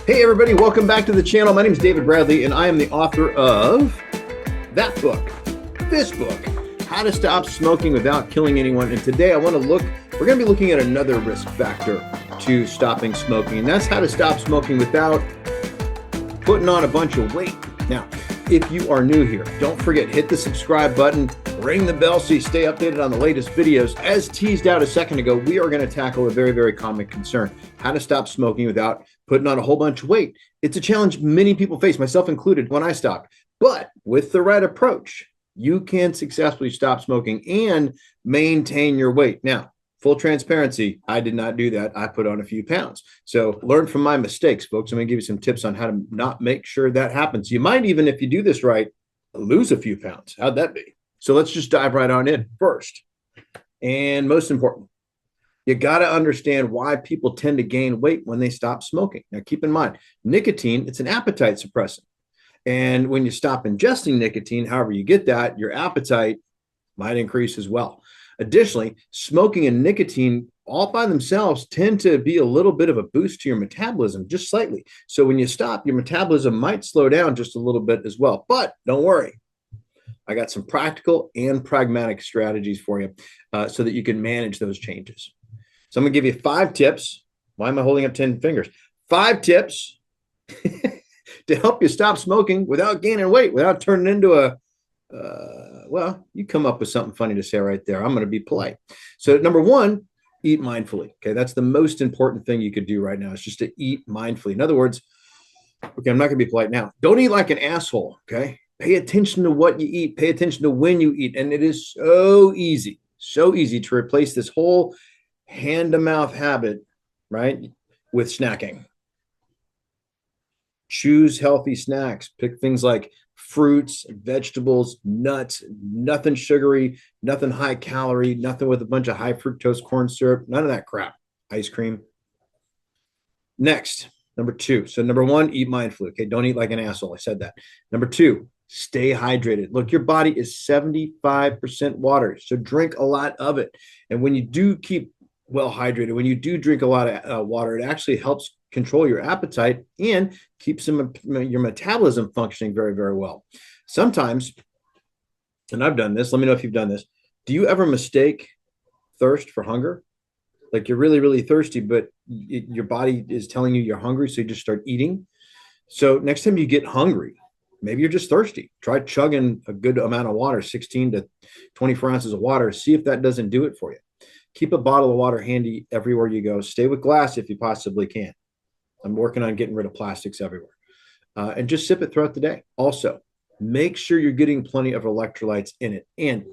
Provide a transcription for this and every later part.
Hey everybody, welcome back to the channel. My name is David Bradley and I am the author of that book, this book, How to Stop Smoking Without Killing Anyone. And today we're going to be looking at another risk factor to stopping smoking, and that's how to stop smoking without putting on a bunch of weight. Now, if you are new here, don't forget, hit the subscribe button, ring the bell so you stay updated on the latest videos. As teased out a second ago, we are going to tackle a very, very common concern: how to stop smoking without putting on a whole bunch of weight. It's a challenge many people face, myself included, when I stopped. But with the right approach, you can successfully stop smoking and maintain your weight. Now, full transparency, I did not do that. I put on a few pounds. So learn from my mistakes, folks. I'm going to give you some tips on how to not make sure that happens. You might even, if you do this right, lose a few pounds. How'd that be? So let's just dive right on in. First, and most important, you got to understand why people tend to gain weight when they stop smoking. Now, keep in mind, nicotine, it's an appetite suppressant. And when you stop ingesting nicotine, however you get that, your appetite might increase as well. Additionally, smoking and nicotine all by themselves tend to be a little bit of a boost to your metabolism, just slightly. So when you stop, your metabolism might slow down just a little bit as well. But don't worry, I got some practical and pragmatic strategies for you so that you can manage those changes. So I'm going to give you 5 tips. Why am I holding up 10 fingers? 5 tips to help you stop smoking without gaining weight, without turning into a well, you come up with something funny to say right there. I'm going to be polite. So number 1, eat mindfully. Okay, that's the most important thing you could do right now, is just to eat mindfully. In other words, okay, I'm not going to be polite now. Don't eat like an asshole. Okay, pay attention to what you eat. Pay attention to when you eat. And it is so easy to replace this whole hand-to-mouth habit, right, with snacking. Choose healthy snacks. Pick things like fruits, vegetables, nuts, nothing sugary, nothing high calorie, nothing with a bunch of high fructose corn syrup, none of that crap. Ice cream. Next, number 2. So number 1, eat mindfully. Okay, don't eat like an asshole. I said that. Number 2, stay hydrated. Look, your body is 75% water, so drink a lot of it. And when you do keep well hydrated, when you do drink a lot of water, it actually helps control your appetite and keeps your metabolism functioning very, very well. Sometimes, and I've done this, let me know if you've done this. Do you ever mistake thirst for hunger? Like you're really, really thirsty, but your body is telling you you're hungry, so you just start eating. So next time you get hungry, maybe you're just thirsty. Try chugging a good amount of water, 16 to 24 ounces of water. See if that doesn't do it for you. Keep a bottle of water handy everywhere you go. Stay with glass if you possibly can. I'm working on getting rid of plastics everywhere. And just sip it throughout the day. Also, make sure you're getting plenty of electrolytes in it. And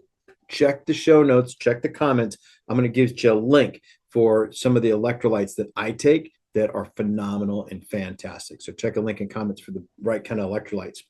check the show notes, check the comments. I'm going to give you a link for some of the electrolytes that I take that are phenomenal and fantastic. So check a link in comments for the right kind of electrolytes.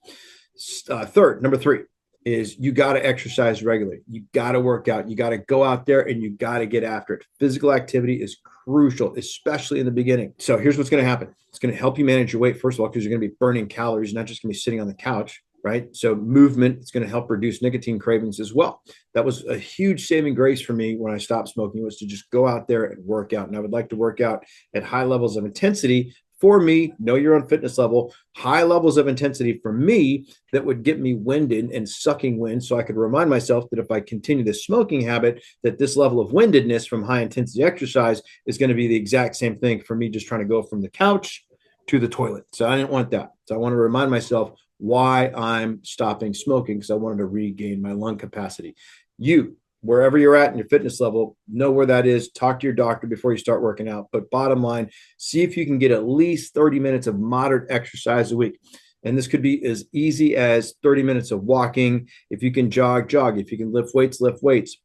Number 3 is you got to exercise regularly. You got to work out. You got to go out there and you got to get after it. Physical activity is crucial, especially in the beginning. So here's what's going to happen. It's going to help you manage your weight, first of all, because you're going to be burning calories, not just going to be sitting on the couch, right? So movement is going to help reduce nicotine cravings as well. That was a huge saving grace for me when I stopped smoking, was to just go out there and work out. And I would like to work out at high levels of intensity. For me, know your own fitness level, high levels of intensity for me that would get me winded and sucking wind, so I could remind myself that if I continue this smoking habit, that this level of windedness from high intensity exercise is going to be the exact same thing for me just trying to go from the couch to the toilet. So I didn't want that. So I want to remind myself why I'm stopping smoking, because I wanted to regain my lung capacity. You, wherever you're at in your fitness level, know where that is. Talk to your doctor before you start working out. But bottom line, see if you can get at least 30 minutes of moderate exercise a week. And this could be as easy as 30 minutes of walking. If you can jog. If you can lift weights, lift weights.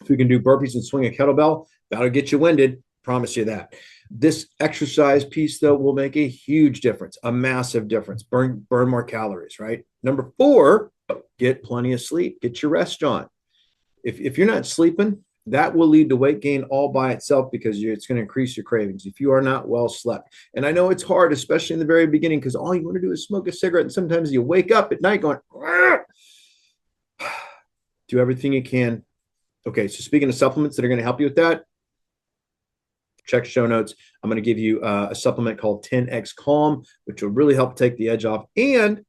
If you can do burpees and swing a kettlebell, that'll get you winded. Promise you that. This exercise piece, though, will make a huge difference, a massive difference. Burn more calories, right? Number 4, get plenty of sleep. Get your rest on. If you're not sleeping, that will lead to weight gain all by itself, because it's going to increase your cravings if you are not well slept. And I know it's hard, especially in the very beginning, because all you want to do is smoke a cigarette. And sometimes you wake up at night going, "Argh!" Do everything you can. Okay, so speaking of supplements that are going to help you with that, check show notes. I'm going to give you a supplement called 10X Calm, which will really help take the edge off and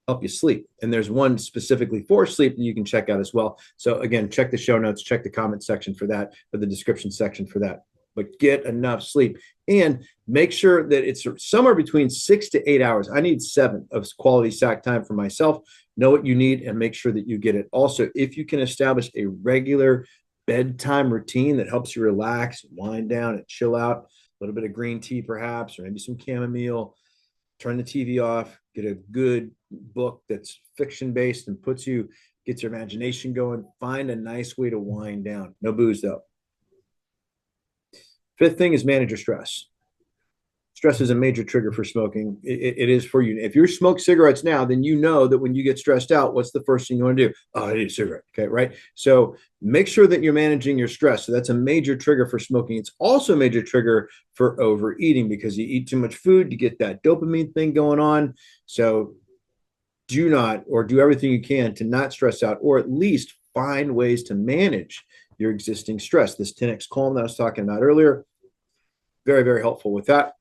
help you sleep. And there's one specifically for sleep that you can check out as well. So again, check the show notes, check the comment section for that, or the description section for that. But get enough sleep and make sure that it's somewhere between 6 to 8 hours. I need 7 of quality sack time for myself. Know what you need and make sure that you get it. Also, if you can establish a regular bedtime routine that helps you relax, wind down, and chill out, a little bit of green tea perhaps, or maybe some chamomile, turn the TV off, get a good book that's fiction based and gets your imagination going. Find a nice way to wind down. No booze though. 5th thing is manage your stress. Stress is a major trigger for smoking. It is for you. If you smoke cigarettes now, then you know that when you get stressed out, what's the first thing you want to do? Oh, I need a cigarette. Okay, right? So make sure that you're managing your stress. So that's a major trigger for smoking. It's also a major trigger for overeating because you eat too much food, you get that dopamine thing going on. So do not, or do everything you can to not stress out, or at least find ways to manage your existing stress. This 10X Calm that I was talking about earlier, very, very helpful with that.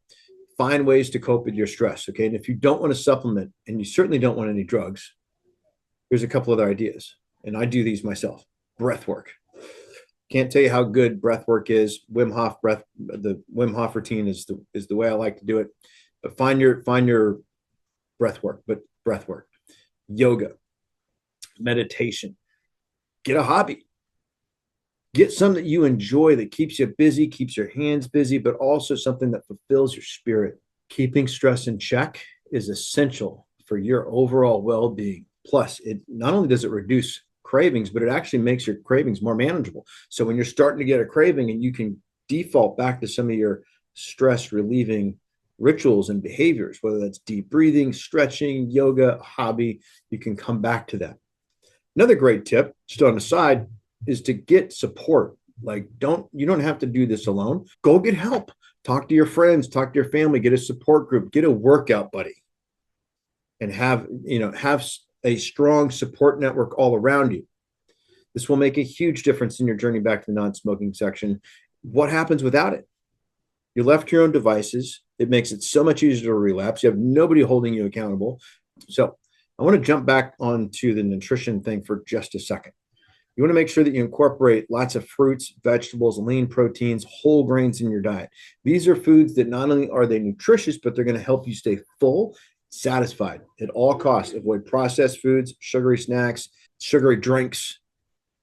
Find ways to cope with your stress. Okay. And if you don't want to supplement, and you certainly don't want any drugs, here's a couple other ideas. And I do these myself. Breath work. Can't tell you how good breath work is. Wim Hof breath, the Wim Hof routine is the way I like to do it. But find your breath work, yoga, meditation, get a hobby. Get something that you enjoy that keeps you busy, keeps your hands busy, but also something that fulfills your spirit. Keeping stress in check is essential for your overall well-being. Plus, it not only does it reduce cravings, but it actually makes your cravings more manageable. So when you're starting to get a craving and you can default back to some of your stress relieving rituals and behaviors, whether that's deep breathing, stretching, yoga, hobby, you can come back to that. Another great tip, just on the side, is to get support. Like, you don't have to do this alone. Go get help. Talk to your friends, talk to your family, get a support group, get a workout buddy, and have a strong support network all around you. This will make a huge difference in your journey back to the non-smoking section. What happens without it? You're left to your own devices. It makes it so much easier to relapse. You have nobody holding you accountable. So I want to jump back onto the nutrition thing for just a second. You want to make sure that you incorporate lots of fruits, vegetables, lean proteins, whole grains in your diet. These are foods that not only are they nutritious, but they're going to help you stay full, satisfied at all costs. Avoid processed foods, sugary snacks, sugary drinks.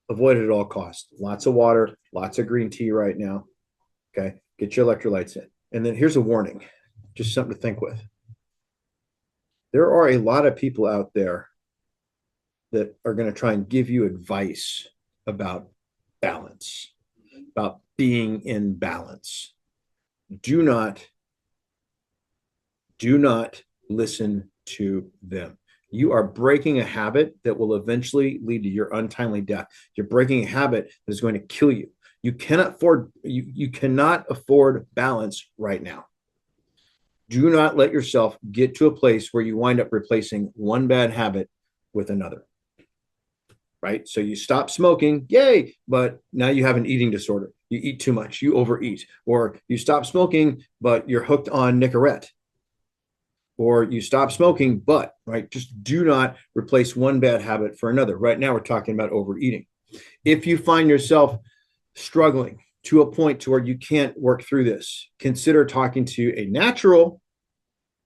Avoid it at all costs. Lots of water, lots of green tea right now. Okay, get your electrolytes in. And then here's a warning, just something to think with. There are a lot of people out there that are going to try and give you advice about balance, about being in balance. Do not listen to them. You are breaking a habit that will eventually lead to your untimely death. You're breaking a habit that is going to kill you. You cannot afford balance right now. Do not let yourself get to a place where you wind up replacing one bad habit with another. Right? So you stop smoking, yay, but now you have an eating disorder. You eat too much, you overeat, or you stop smoking, but you're hooked on Nicorette. Or you stop smoking, but, right, just do not replace one bad habit for another. Right now, we're talking about overeating. If you find yourself struggling to a point to where you can't work through this, consider talking to a natural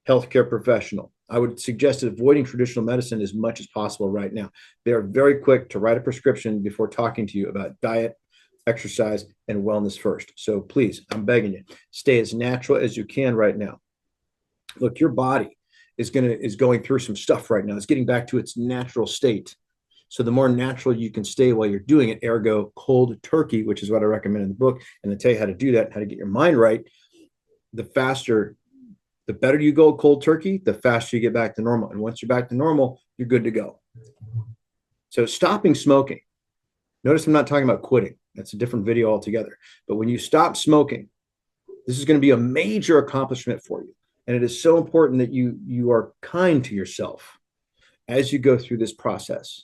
healthcare professional. I would suggest avoiding traditional medicine as much as possible right now. They are very quick to write a prescription before talking to you about diet, exercise, and wellness first. So please, I'm begging you, stay as natural as you can right now. Look, your body is going through some stuff right now. It's getting back to its natural state. So the more natural you can stay while you're doing it, ergo cold turkey, which is what I recommend in the book, and I tell you how to do that, how to get your mind right, the better you go cold turkey, the faster you get back to normal. And once you're back to normal, you're good to go. So stopping smoking. Notice I'm not talking about quitting. That's a different video altogether. But when you stop smoking, this is going to be a major accomplishment for you. And it is so important that you are kind to yourself as you go through this process.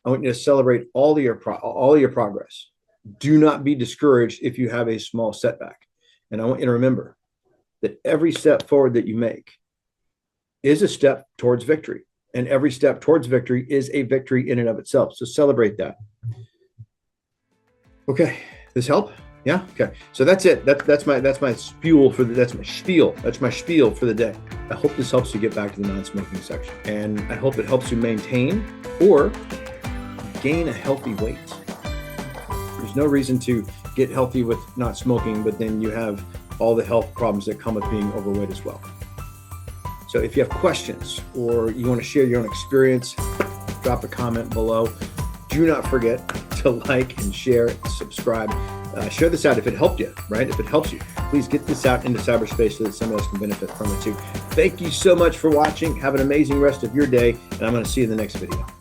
I want you to celebrate all your progress. Do not be discouraged if you have a small setback. And I want you to remember that every step forward that you make is a step towards victory. And every step towards victory is a victory in and of itself. So celebrate that. Okay, this help? Yeah. Okay. So that's it. That's my spiel for my spiel for the day. I hope this helps you get back to the non-smoking section, and I hope it helps you maintain or gain a healthy weight. There's no reason to get healthy with not smoking, but then you have all the health problems that come with being overweight as well. So if you have questions or you want to share your own experience, drop a comment below. Do not forget to like and share and subscribe. Share this out if it helped you, right? If it helps you, please get this out into cyberspace so that someone else can benefit from it too. Thank you so much for watching. Have an amazing rest of your day, and I'm going to see you in the next video.